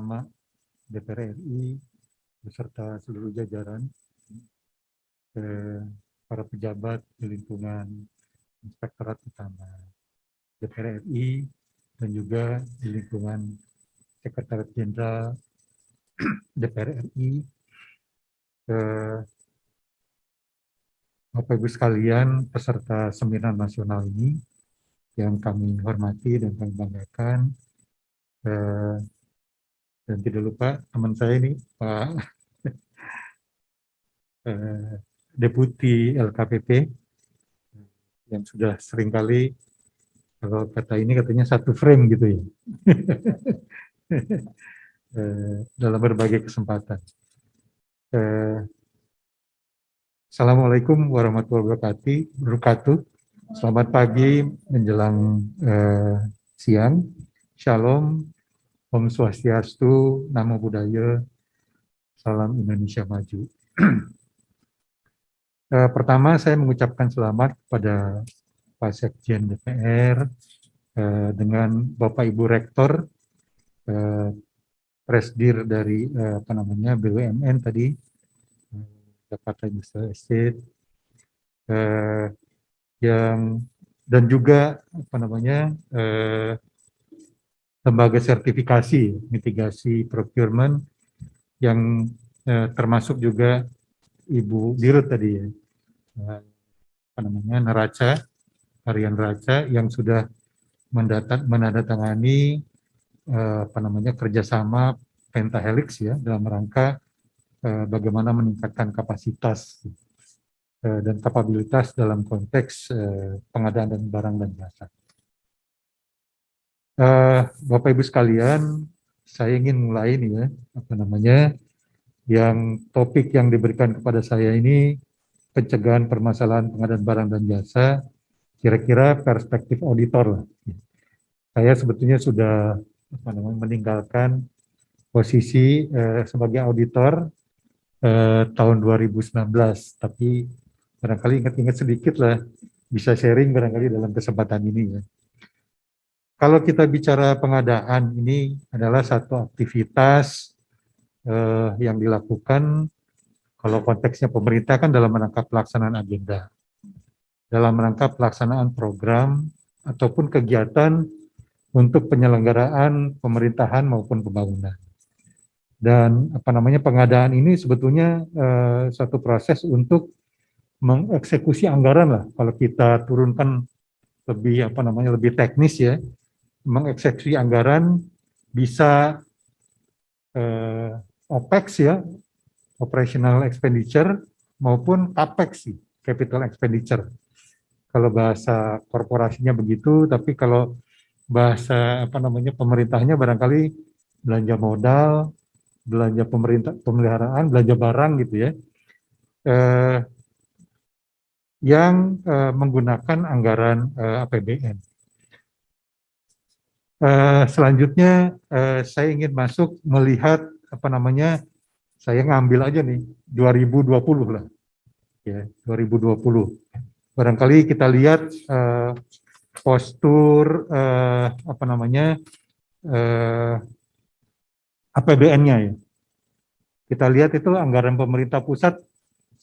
bersama DPR RI beserta seluruh jajaran, para pejabat di lingkungan Inspektorat Utama DPR RI dan juga di lingkungan Sekretariat Jenderal DPR RI, Bapak Ibu sekalian peserta seminar nasional ini yang kami hormati dan kami banggakan, dan tidak lupa teman saya ini Pak Deputi LKPP yang sudah seringkali kalau kata ini katanya satu frame gitu ya dalam berbagai kesempatan. Assalamualaikum warahmatullahi wabarakatuh. Selamat pagi menjelang siang. Shalom, Om Swastiastu, Namo Buddhaya, Salam Indonesia Maju. Pertama saya mengucapkan selamat kepada Pak Sekjen DPR dengan Bapak Ibu Rektor, Presdir dari BUMN tadi, Jakarta Industrial Estate, yang dan juga lembaga sertifikasi mitigasi procurement yang termasuk juga Ibu Dirut tadi ya, Neraca, Harian Neraca yang sudah menandatangani kerjasama Pentahelix ya dalam rangka bagaimana meningkatkan kapasitas dan kapabilitas dalam konteks pengadaan dan barang dan jasa. Bapak Ibu sekalian, saya ingin mulai nih ya, yang topik yang diberikan kepada saya ini pencegahan permasalahan pengadaan barang dan jasa, kira-kira perspektif auditor lah. Saya sebetulnya sudah meninggalkan posisi sebagai auditor tahun 2019, tapi barangkali ingat-ingat sedikit lah, bisa sharing barangkali dalam kesempatan ini ya. Kalau kita bicara pengadaan, ini adalah satu aktivitas yang dilakukan, kalau konteksnya pemerintah kan dalam rangka pelaksanaan agenda, dalam rangka pelaksanaan program, ataupun kegiatan untuk penyelenggaraan pemerintahan maupun pembangunan. Dan pengadaan ini sebetulnya satu proses untuk mengeksekusi anggaran lah. Kalau kita turunkan lebih teknis ya, mengeksekusi anggaran bisa OPEX ya, operational expenditure, maupun CAPEX, capital expenditure. Kalau bahasa korporasinya begitu, tapi kalau bahasa pemerintahnya barangkali belanja modal, belanja pemeliharaan, belanja barang gitu ya, yang menggunakan anggaran APBN. Selanjutnya saya ingin masuk melihat saya ngambil aja nih 2020 lah, ya 2020. Barangkali kita lihat postur APBN-nya ya. Kita lihat itu anggaran pemerintah pusat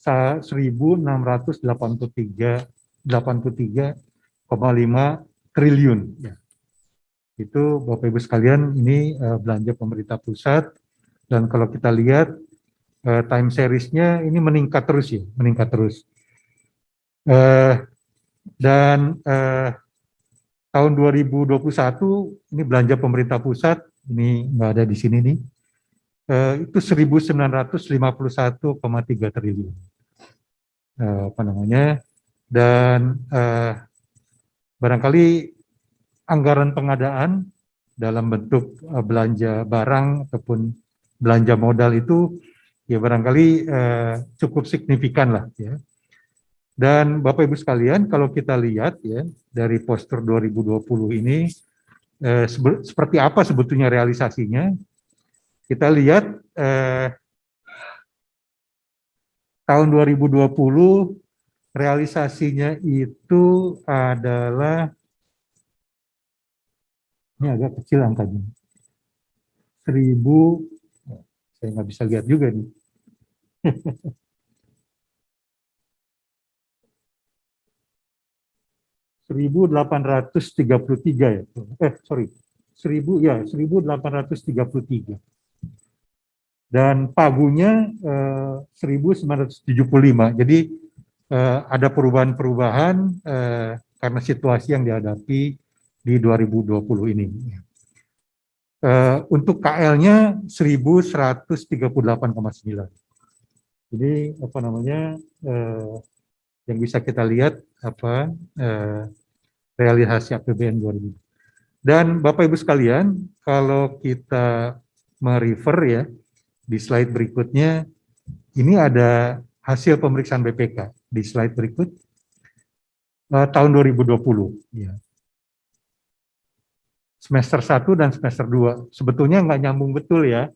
1.683,5 triliun. Ya. Itu Bapak Ibu sekalian ini belanja pemerintah pusat, dan kalau kita lihat time series-nya ini meningkat terus ya, meningkat terus. Dan tahun 2021 ini belanja pemerintah pusat, ini nggak ada di sini nih, itu 1.951,3 triliun. Dan barangkali anggaran pengadaan dalam bentuk belanja barang ataupun belanja modal itu ya barangkali cukup signifikan lah ya. Dan Bapak Ibu sekalian, kalau kita lihat ya dari postur 2020 ini seperti apa sebetulnya realisasinya? Kita lihat tahun 2020 realisasinya itu adalah, ini agak kecil angkanya, 1000, saya nggak bisa lihat juga nih. 1833 ya. Sorry. 1833. Dan pagunya 1975. Jadi ada perubahan-perubahan karena situasi yang dihadapi di 2020 ini. Untuk KL-nya 1138,9. Jadi apa namanya yang bisa kita lihat apa realisasi APBN 2000. Dan Bapak Ibu sekalian, kalau kita merefer ya di slide berikutnya, ini ada hasil pemeriksaan BPK di slide berikut tahun 2020. Ya. Semester 1 dan semester 2 sebetulnya nggak nyambung betul ya,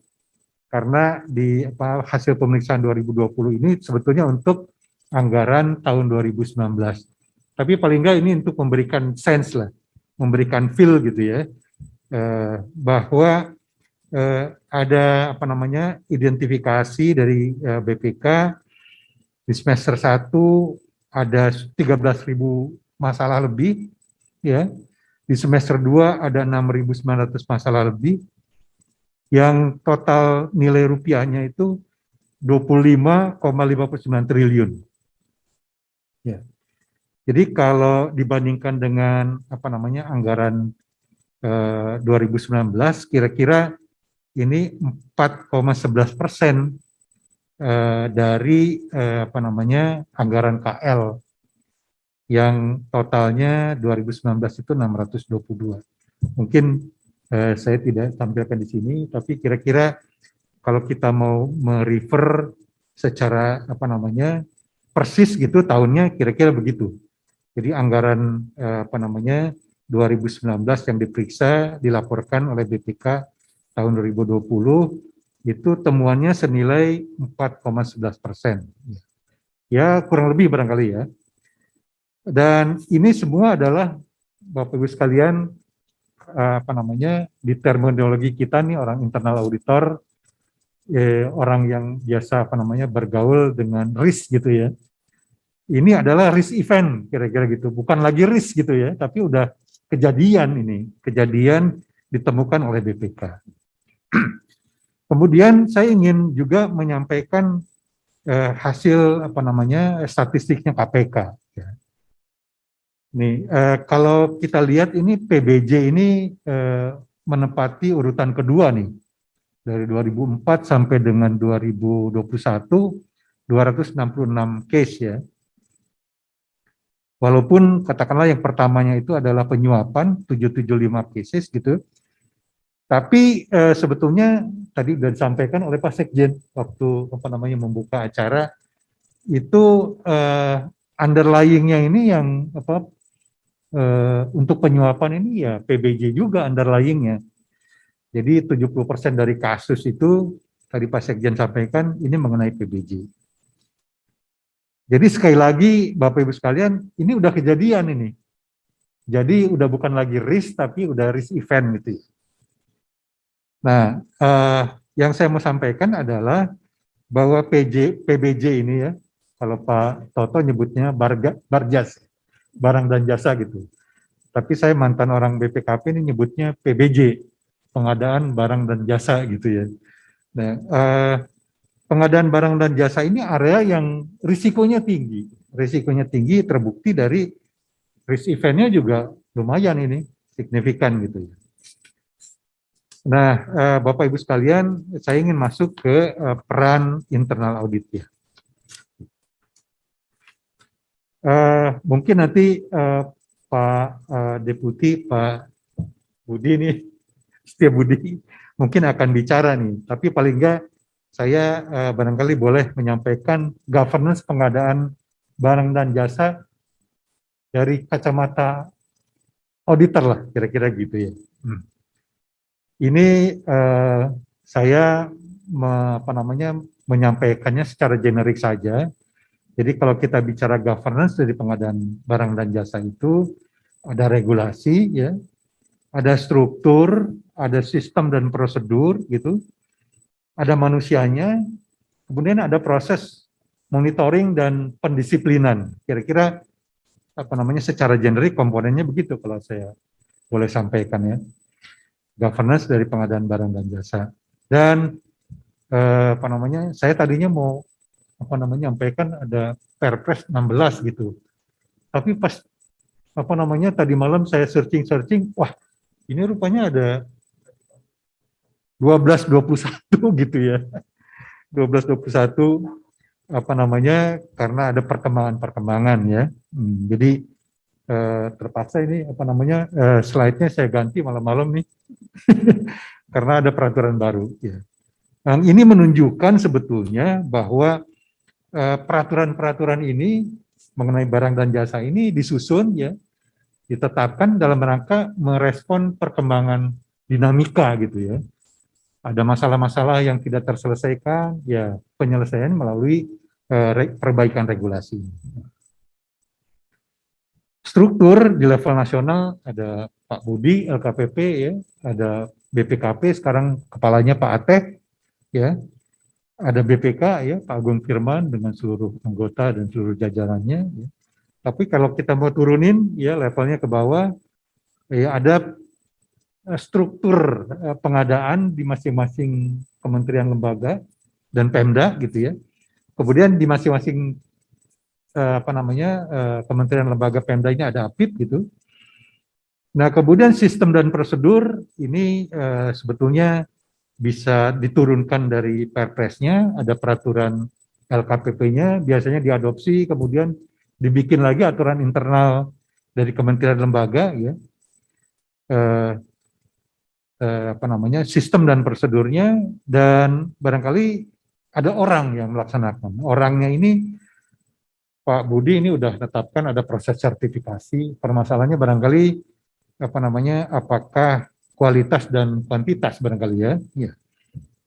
karena di hasil pemeriksaan 2020 ini sebetulnya untuk anggaran tahun 2019. Tapi paling nggak ini untuk memberikan sense lah, memberikan feel gitu ya, bahwa ada apa namanya identifikasi dari BPK di semester 1 ada 13.000 masalah lebih ya. Di semester 2 ada 6.900 masalah lebih, yang total nilai rupiahnya itu 25,59 triliun. Ya. Jadi kalau dibandingkan dengan apa namanya anggaran 2019, kira-kira ini 4,11% dari apa namanya anggaran KL yang totalnya 2019 itu 622. Mungkin saya tidak tampilkan di sini, tapi kira-kira kalau kita mau merefer secara apa namanya persis gitu tahunnya kira-kira begitu. Jadi anggaran apa namanya 2019 yang diperiksa dilaporkan oleh BPK tahun 2020 itu temuannya senilai 4,11%. Ya kurang lebih barangkali ya. Dan ini semua adalah Bapak Ibu sekalian apa namanya di terminologi kita nih orang internal auditor, orang yang biasa apa namanya bergaul dengan risk gitu ya. Ini adalah risk event kira-kira gitu, bukan lagi risk gitu ya, tapi udah kejadian ini, kejadian ditemukan oleh BPK. Kemudian saya ingin juga menyampaikan hasil apa namanya statistiknya KPK. Ya. Nih, kalau kita lihat ini PBJ ini menempati urutan kedua nih. Dari 2004 sampai dengan 2021, 266 case ya. Walaupun katakanlah yang pertamanya itu adalah penyuapan, 775 cases gitu. Tapi sebetulnya tadi sudah disampaikan oleh Pak Sekjen waktu apa namanya membuka acara, itu underlying-nya ini yang apa untuk penyuapan ini ya PBJ juga underlying-nya. Jadi 70% dari kasus itu tadi Pak Sekjen sampaikan ini mengenai PBJ. Jadi sekali lagi Bapak Ibu sekalian, ini udah kejadian ini. Jadi udah bukan lagi risk tapi udah risk event gitu. Nah, yang saya mau sampaikan adalah bahwa PBJ ini ya, kalau Pak Toto nyebutnya barjas, barang dan jasa gitu. Tapi saya mantan orang BPKP ini nyebutnya PBJ, pengadaan barang dan jasa gitu ya. Nah, pengadaan barang dan jasa ini area yang risikonya tinggi. Risikonya tinggi terbukti dari risk event-nya juga lumayan ini, signifikan gitu ya. Nah, Bapak Ibu sekalian, saya ingin masuk ke peran internal audit ya. Mungkin nanti Pak Deputi, Pak Budi nih, Setia Budi, mungkin akan bicara nih. Tapi paling enggak saya barangkali boleh menyampaikan governance pengadaan barang dan jasa dari kacamata auditor lah, kira-kira gitu ya. Ini saya apa namanya menyampaikannya secara generik saja. Jadi kalau kita bicara governance dari pengadaan barang dan jasa itu ada regulasi ya, ada struktur, ada sistem dan prosedur gitu, ada manusianya, kemudian ada proses monitoring dan pendisiplinan. Kira-kira secara generik komponennya begitu kalau saya boleh sampaikan ya. Governance dari pengadaan barang dan jasa. Dan saya tadinya mau menyampaikan ada Perpres 16 gitu. Tapi pas tadi malam saya searching, wah ini rupanya ada 1221 gitu ya. 1221 karena ada perkembangan-perkembangan ya. Jadi terpaksa ini slide-nya saya ganti malam-malam nih karena ada peraturan baru ya. Yang ini menunjukkan sebetulnya bahwa peraturan-peraturan ini mengenai barang dan jasa ini disusun ya, ditetapkan dalam rangka merespon perkembangan dinamika gitu ya. Ada masalah-masalah yang tidak terselesaikan, ya penyelesaian melalui perbaikan regulasi. Struktur di level nasional ada Pak Budi, LKPP ya, ada BPKP, sekarang kepalanya Pak Ateh ya, ada BPK ya, Pak Agung Firman dengan seluruh anggota dan seluruh jajarannya. Ya. Tapi kalau kita mau turunin ya levelnya ke bawah, ya ada struktur pengadaan di masing-masing kementerian lembaga dan Pemda gitu ya. Kemudian di masing-masing kementerian lembaga Pemda ini ada APIP gitu. Nah, kemudian sistem dan prosedur ini sebetulnya bisa diturunkan dari Perpresnya, ada peraturan LKPP-nya, biasanya diadopsi, kemudian dibikin lagi aturan internal dari kementerian lembaga ya. Sistem dan prosedurnya, dan barangkali ada orang yang melaksanakan. Orangnya ini Pak Budi ini udah tetapkan ada proses sertifikasi. Permasalahannya barangkali apakah kualitas dan kuantitas barangkali ya. Ya.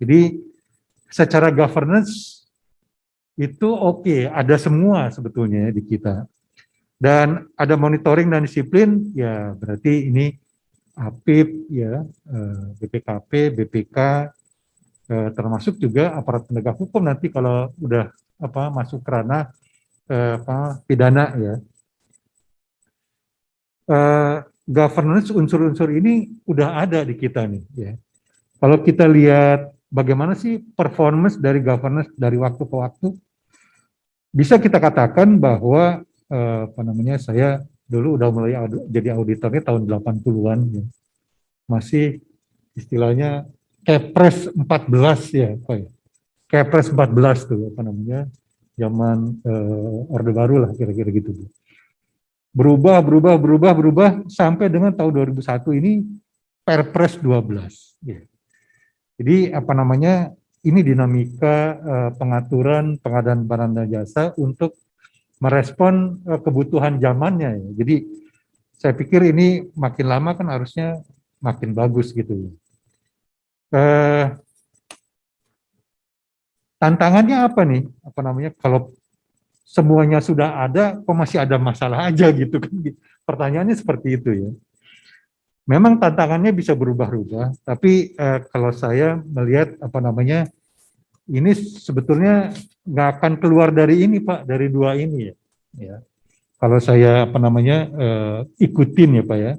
Jadi secara governance itu oke, ada semua sebetulnya di kita. Dan ada monitoring dan disiplin, ya berarti ini APIP, ya, BPKP, BPK, termasuk juga aparat penegak hukum nanti kalau udah masuk ke ranah pidana ya. Governance unsur-unsur ini udah ada di kita nih. Ya. Kalau kita lihat bagaimana sih performance dari governance dari waktu ke waktu, bisa kita katakan bahwa saya dulu udah mulai jadi auditornya tahun 80-an ya. Masih istilahnya Kepres 14 ya, Pak ya. Kepres 14 tuh zaman Orde Baru lah kira-kira gitu. Berubah sampai dengan tahun 2001 ini Perpres 12 ya. Jadi ini dinamika pengaturan pengadaan barang dan jasa untuk merespon kebutuhan zamannya ya. Jadi saya pikir ini makin lama kan harusnya makin bagus gitu. Tantangannya apa nih? Kalau semuanya sudah ada, kok masih ada masalah aja gitu kan? Pertanyaannya seperti itu ya. Memang tantangannya bisa berubah-ubah, tapi kalau saya melihat ini sebetulnya nggak akan keluar dari ini Pak, dari dua ini ya. Ya. Kalau saya ikutin ya Pak ya.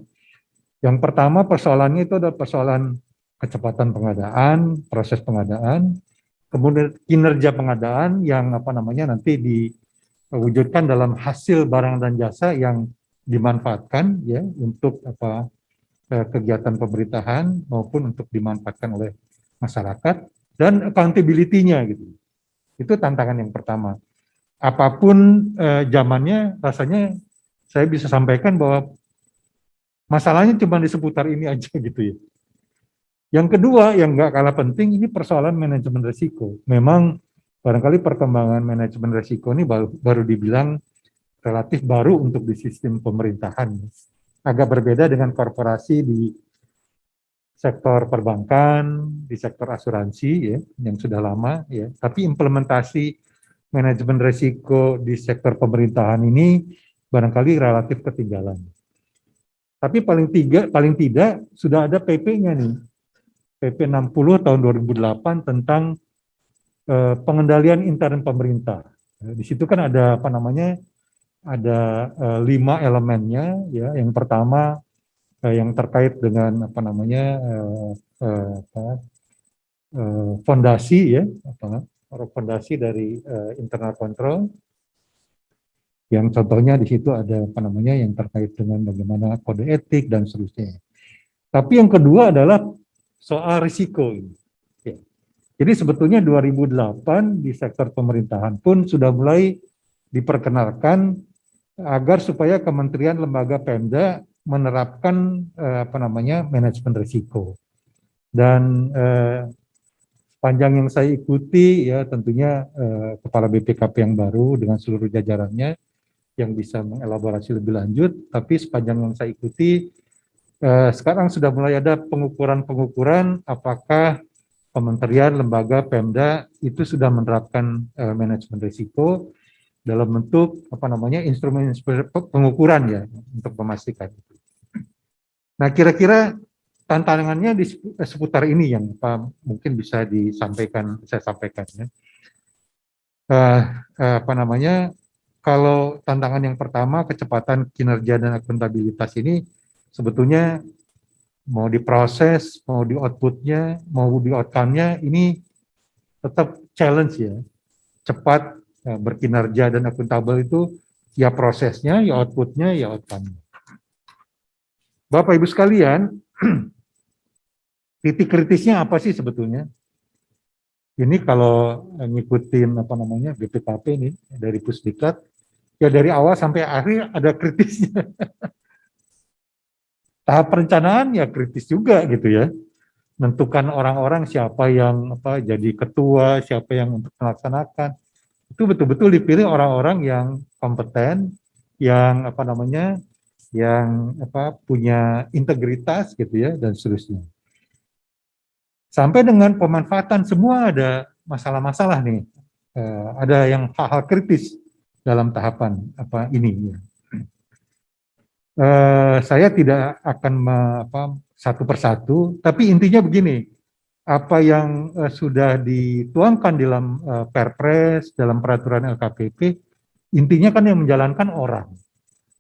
Yang pertama persoalannya itu ada persoalan kecepatan pengadaan, proses pengadaan, kemudian kinerja pengadaan yang nanti diwujudkan dalam hasil barang dan jasa yang dimanfaatkan ya untuk kegiatan pemerintahan maupun untuk dimanfaatkan oleh masyarakat, dan accountability-nya gitu. Itu tantangan yang pertama. Apapun zamannya, rasanya saya bisa sampaikan bahwa masalahnya cuma di seputar ini aja gitu ya. Yang kedua, yang nggak kalah penting, ini persoalan manajemen risiko. Memang barangkali perkembangan manajemen risiko ini baru dibilang relatif baru untuk di sistem pemerintahan. Agak berbeda dengan korporasi di sektor perbankan, di sektor asuransi ya, yang sudah lama ya. Tapi implementasi manajemen risiko di sektor pemerintahan ini barangkali relatif ketinggalan. Tapi paling tidak sudah ada PP-nya nih. PP 60 tahun 2008 tentang pengendalian intern pemerintah. Di situ kan ada apa namanya, ada 5 elemennya ya. Yang pertama yang terkait dengan apa namanya fondasi ya, fondasi dari internal control. Yang contohnya di situ ada apa namanya yang terkait dengan bagaimana kode etik dan seterusnya. Tapi yang kedua adalah soal risiko. Ya. Jadi sebetulnya 2008 di sektor pemerintahan pun sudah mulai diperkenalkan agar supaya kementerian lembaga Pemda menerapkan apa namanya manajemen risiko. Dan panjang yang saya ikuti ya tentunya Kepala BPKP yang baru dengan seluruh jajarannya yang bisa mengelaborasi lebih lanjut, tapi sepanjang yang saya ikuti sekarang sudah mulai ada pengukuran-pengukuran apakah kementerian, lembaga, Pemda itu sudah menerapkan manajemen risiko dalam bentuk apa namanya instrumen pengukuran ya untuk memastikan. Nah, kira-kira tantangannya di seputar ini yang mungkin bisa saya sampaikan ya. Apa namanya? Kalau tantangan yang pertama kecepatan kinerja dan akuntabilitas ini sebetulnya mau diproses, mau di outputnya, mau di outcome-nya ini tetap challenge ya. Cepat berkinerja dan akuntabel itu ya prosesnya, ya outputnya, ya outcome-nya. Bapak Ibu sekalian, titik kritisnya apa sih sebetulnya? Ini kalau ngikutin apa namanya BPKP ini dari Pusdiklat, ya dari awal sampai akhir ada kritisnya. Tahap perencanaan ya kritis juga gitu ya. Menentukan orang-orang siapa yang jadi ketua, siapa yang untuk melaksanakan. Itu betul-betul dipilih orang-orang yang kompeten, yang apa namanya, yang punya integritas gitu ya dan seterusnya. Sampai dengan pemanfaatan semua ada masalah-masalah nih. Ada yang hal-hal kritis dalam tahapan ini. Saya tidak akan satu persatu, tapi intinya begini, apa yang sudah dituangkan dalam Perpres, dalam peraturan LKPP, intinya kan yang menjalankan orang.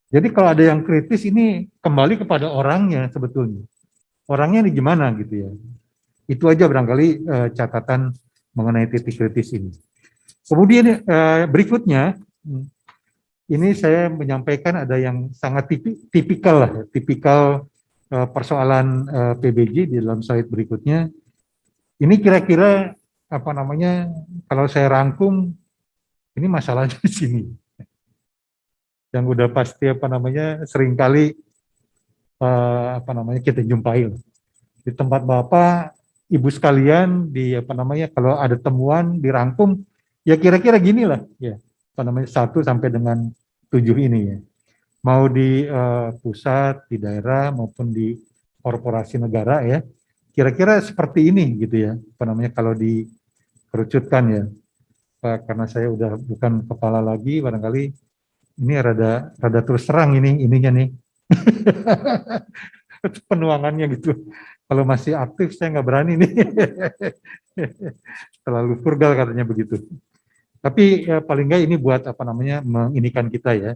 Jadi kalau ada yang kritis ini kembali kepada orangnya sebetulnya. Orangnya ini gimana gitu ya. Itu aja barangkali catatan mengenai titik kritis ini. Kemudian berikutnya, ini saya menyampaikan ada yang sangat tipikal lah, tipikal persoalan PBJ di dalam slide berikutnya. Ini kira-kira apa namanya, kalau saya rangkum, ini masalahnya di sini. Yang udah pasti apa namanya, seringkali apa namanya kita jumpai di tempat Bapak, Ibu sekalian, di apa namanya, kalau ada temuan dirangkum, ya kira-kira gini lah, ya apa namanya 1 sampai dengan 7 ini ya. Mau di pusat, di daerah maupun di korporasi negara ya. Kira-kira seperti ini gitu ya. Apa namanya kalau dikerucutkan ya. Karena saya udah bukan kepala lagi, barangkali ini rada terus terang ininya nih. Penuangannya gitu. Kalau masih aktif saya nggak berani nih. Terlalu frugal katanya begitu. Tapi ya, paling nggak ini buat apa namanya menginikan kita ya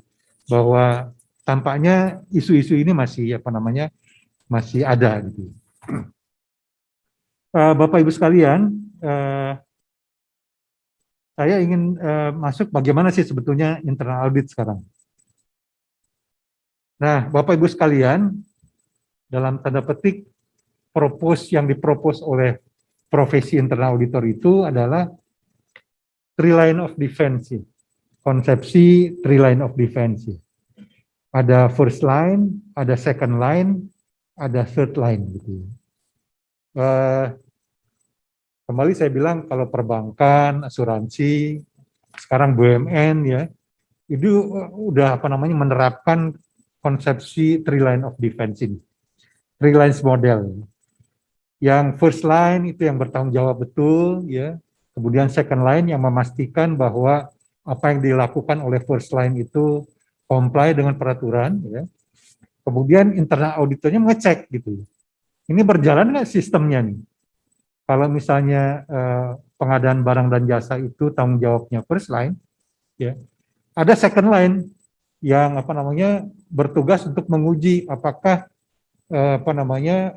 bahwa tampaknya isu-isu ini masih apa namanya masih ada gitu. Bapak Ibu sekalian, saya ingin masuk bagaimana sih sebetulnya internal audit sekarang. Nah, Bapak Ibu sekalian, dalam tanda petik yang dipropos oleh profesi internal auditor itu adalah three line of defense. Konsepsi three line of defense. Ada first line, ada second line, ada third line gitu. Kembali saya bilang kalau perbankan, asuransi, sekarang BUMN ya, itu udah apa namanya menerapkan konsepsi three line of defense ini. Three lines model. Yang first line itu yang bertanggung jawab betul ya. Kemudian second line yang memastikan bahwa apa yang dilakukan oleh first line itu comply dengan peraturan ya. Kemudian internal auditornya mengecek gitu. Ini berjalan nggak sistemnya nih? Kalau misalnya pengadaan barang dan jasa itu tanggung jawabnya first line, ya, ada second line yang apa namanya bertugas untuk menguji apakah apa namanya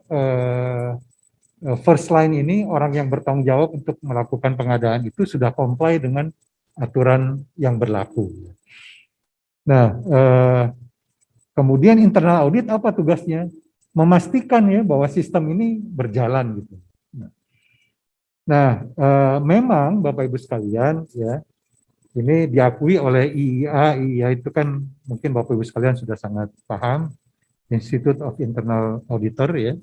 first line ini orang yang bertanggung jawab untuk melakukan pengadaan itu sudah comply dengan aturan yang berlaku. Nah, kemudian internal audit apa tugasnya? Memastikan ya bahwa sistem ini berjalan gitu. Nah, memang Bapak Ibu sekalian ya, ini diakui oleh IIA. IIA itu kan mungkin Bapak Ibu sekalian sudah sangat paham, Institute of Internal Auditor ya,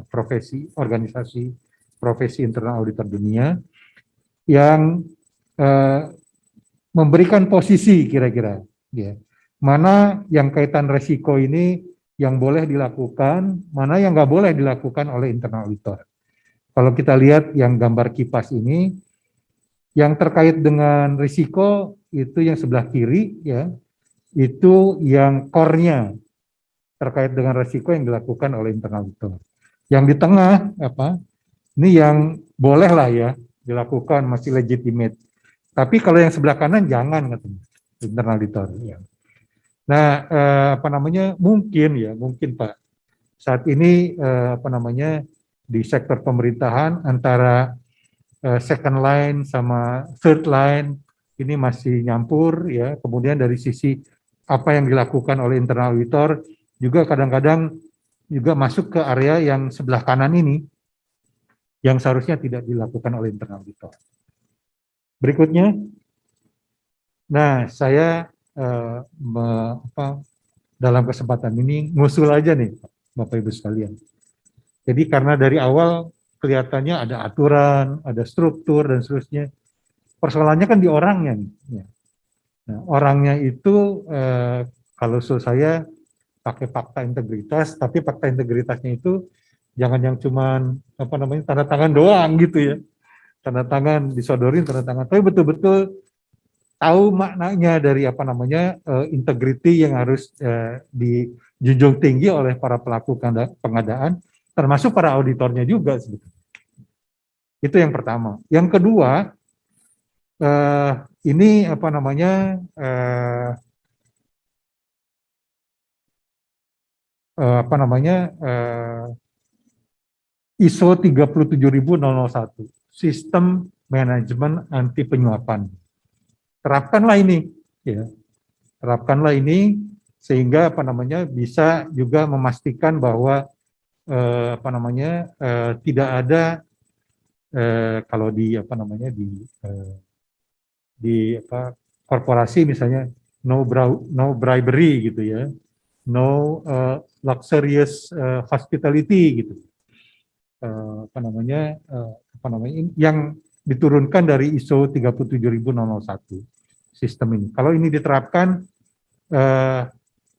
profesi organisasi profesi internal auditor dunia yang memberikan posisi kira-kira ya. Mana yang kaitan resiko ini yang boleh dilakukan, mana yang nggak boleh dilakukan oleh internal auditor. Kalau kita lihat yang gambar kipas ini, yang terkait dengan risiko itu yang sebelah kiri ya, itu yang core-nya terkait dengan risiko yang dilakukan oleh internal auditor. Yang di tengah apa? Ini yang boleh lah ya dilakukan, masih legitimate. Tapi kalau yang sebelah kanan jangan katanya internal auditor. Ya. Nah, apa namanya? Mungkin Pak. Saat ini apa namanya di sektor pemerintahan antara second line sama third line ini masih nyampur ya. Kemudian dari sisi apa yang dilakukan oleh internal auditor juga kadang-kadang juga masuk ke area yang sebelah kanan ini yang seharusnya tidak dilakukan oleh internal auditor. Berikutnya, nah saya dalam kesempatan ini ngusul aja nih Bapak Ibu sekalian. Jadi karena dari awal kelihatannya ada aturan, ada struktur dan seterusnya. Persoalannya kan di orangnya nih. Ya. Nah, orangnya itu kalau usul saya pakai fakta integritas, tapi fakta integritasnya itu jangan yang cuman apa namanya tanda tangan doang gitu ya. Tanda tangan disodorin tanda tangan, tapi betul-betul tahu maknanya dari apa namanya integriti yang harus dijunjung tinggi oleh para pelaku pengadaan, termasuk para auditornya juga sebetulnya. Itu yang pertama. Yang kedua, ini apa namanya ISO 37001, Sistem Manajemen Anti Penyuapan. Terapkanlah ini, ya. Terapkanlah ini sehingga apa namanya bisa juga memastikan bahwa tidak ada kalau di apa namanya di apa korporasi misalnya no bribery gitu ya, no luxurious hospitality gitu. Yang diturunkan dari ISO 37001 sistem ini. Kalau ini diterapkan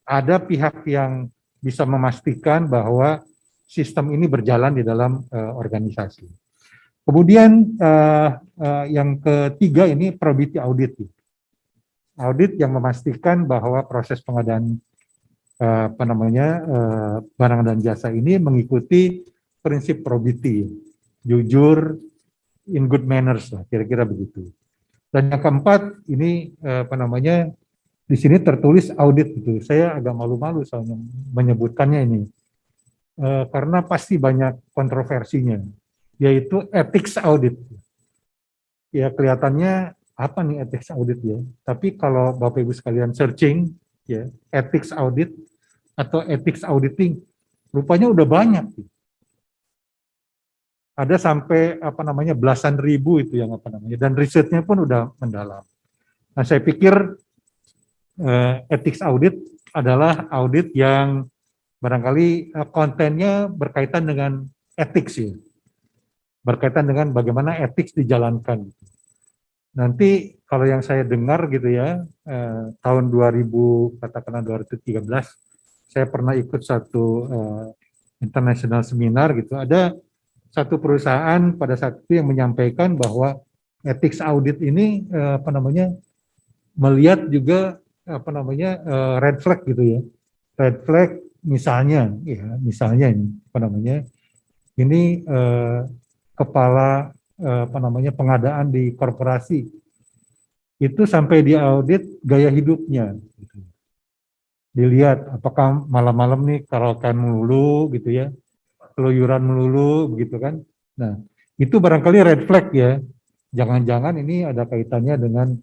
ada pihak yang bisa memastikan bahwa sistem ini berjalan di dalam organisasi. Kemudian yang ketiga ini probity audit. Audit yang memastikan bahwa proses pengadaan barang dan jasa ini mengikuti prinsip probity, jujur, in good manners lah, kira-kira begitu. Dan yang keempat ini di sini tertulis audit gitu. Saya agak malu-malu soalnya menyebutkannya ini karena pasti banyak kontroversinya, yaitu ethics audit. Ya kelihatannya apa nih ethics audit ya? Tapi kalau Bapak Ibu sekalian searching ya ethics audit atau ethics auditing, rupanya udah banyak. Ada sampai belasan ribu itu yang dan risetnya pun udah mendalam. Nah saya pikir ethics audit adalah audit yang barangkali kontennya berkaitan dengan ethics ya, berkaitan dengan bagaimana ethics dijalankan. Nanti kalau yang saya dengar gitu ya tahun 2013 saya pernah ikut satu international seminar gitu, ada satu perusahaan pada saat itu yang menyampaikan bahwa ethics audit ini melihat juga red flag gitu ya. Red flag misalnya ini kepala pengadaan di korporasi itu sampai diaudit gaya hidupnya, gitu. Dilihat apakah malam-malam nih karaokean melulu gitu ya, keluyuran melulu begitu kan. Nah, itu barangkali red flag ya. Jangan-jangan ini ada kaitannya dengan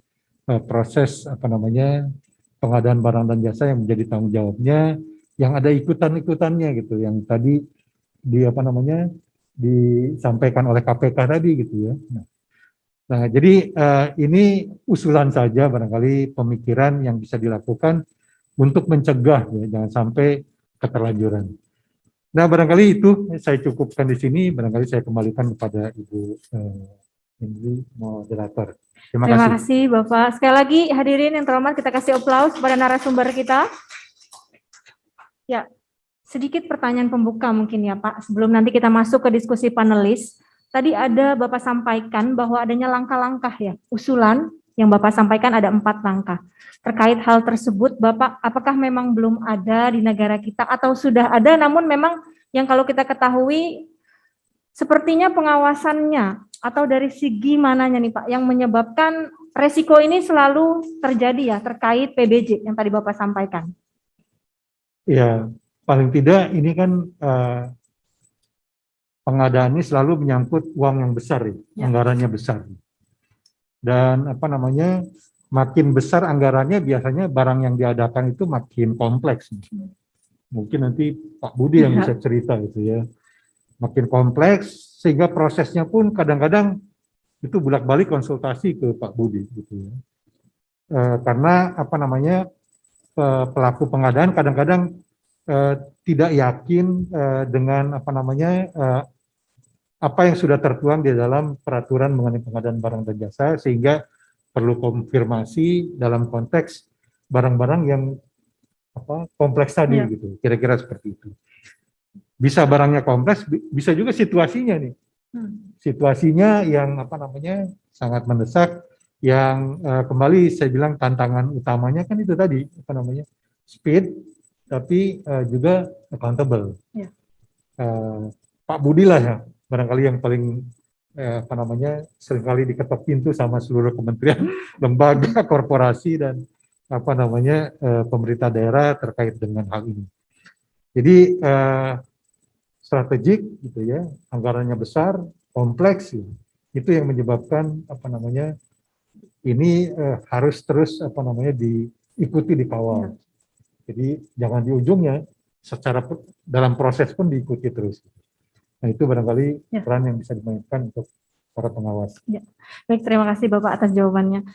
proses pengadaan barang dan jasa yang menjadi tanggung jawabnya, yang ada ikutan-ikutannya gitu, yang tadi disampaikan oleh KPK tadi gitu ya. Nah, jadi ini usulan saja barangkali pemikiran yang bisa dilakukan untuk mencegah ya, jangan sampai keterlanjuran. Nah, barangkali itu saya cukupkan di sini, barangkali saya kembalikan kepada Ibu Indri, moderator. Terima Terima kasih. kasih Bapak. Sekali lagi hadirin yang terhormat, kita kasih aplaus kepada narasumber kita. Ya, sedikit pertanyaan pembuka mungkin ya Pak, sebelum nanti kita masuk ke diskusi panelis. Tadi ada Bapak sampaikan bahwa adanya langkah-langkah ya, usulan yang Bapak sampaikan ada 4 langkah. Terkait hal tersebut, Bapak apakah memang belum ada di negara kita atau sudah ada, namun memang yang kalau kita ketahui sepertinya pengawasannya atau dari segi mananya nih Pak yang menyebabkan resiko ini selalu terjadi ya terkait PBJ yang tadi Bapak sampaikan? Ya, paling tidak ini kan pengadaan ini selalu menyangkut uang yang besar, ya. Anggarannya besar. Dan makin besar anggarannya biasanya barang yang diadakan itu makin kompleks. Mungkin nanti Pak Budi yang bisa cerita gitu ya. Makin kompleks sehingga prosesnya pun kadang-kadang itu bolak-balik konsultasi ke Pak Budi gitu ya. Karena pelaku pengadaan kadang-kadang tidak yakin dengan apa yang sudah tertuang di dalam peraturan mengenai pengadaan barang dan jasa, sehingga perlu konfirmasi dalam konteks barang-barang yang kompleks tadi gitu. Kira-kira seperti itu. Bisa barangnya kompleks, bisa juga situasinya nih. Situasinya yang sangat mendesak, yang kembali saya bilang tantangan utamanya kan itu tadi speed, tapi juga accountable. Ya. Pak Budi lah ya barangkali yang paling seringkali diketok pintu sama seluruh kementerian, lembaga, korporasi dan pemerintah daerah terkait dengan hal ini. Jadi strategik gitu ya, anggarannya besar, kompleks, ya. Itu yang menyebabkan ini harus terus diikuti, dikawal. Ya. Jadi jangan di ujungnya, secara dalam proses pun diikuti terus. Nah, itu barangkali peran yang bisa dimainkan untuk para pengawas. Ya. Baik, terima kasih Bapak atas jawabannya.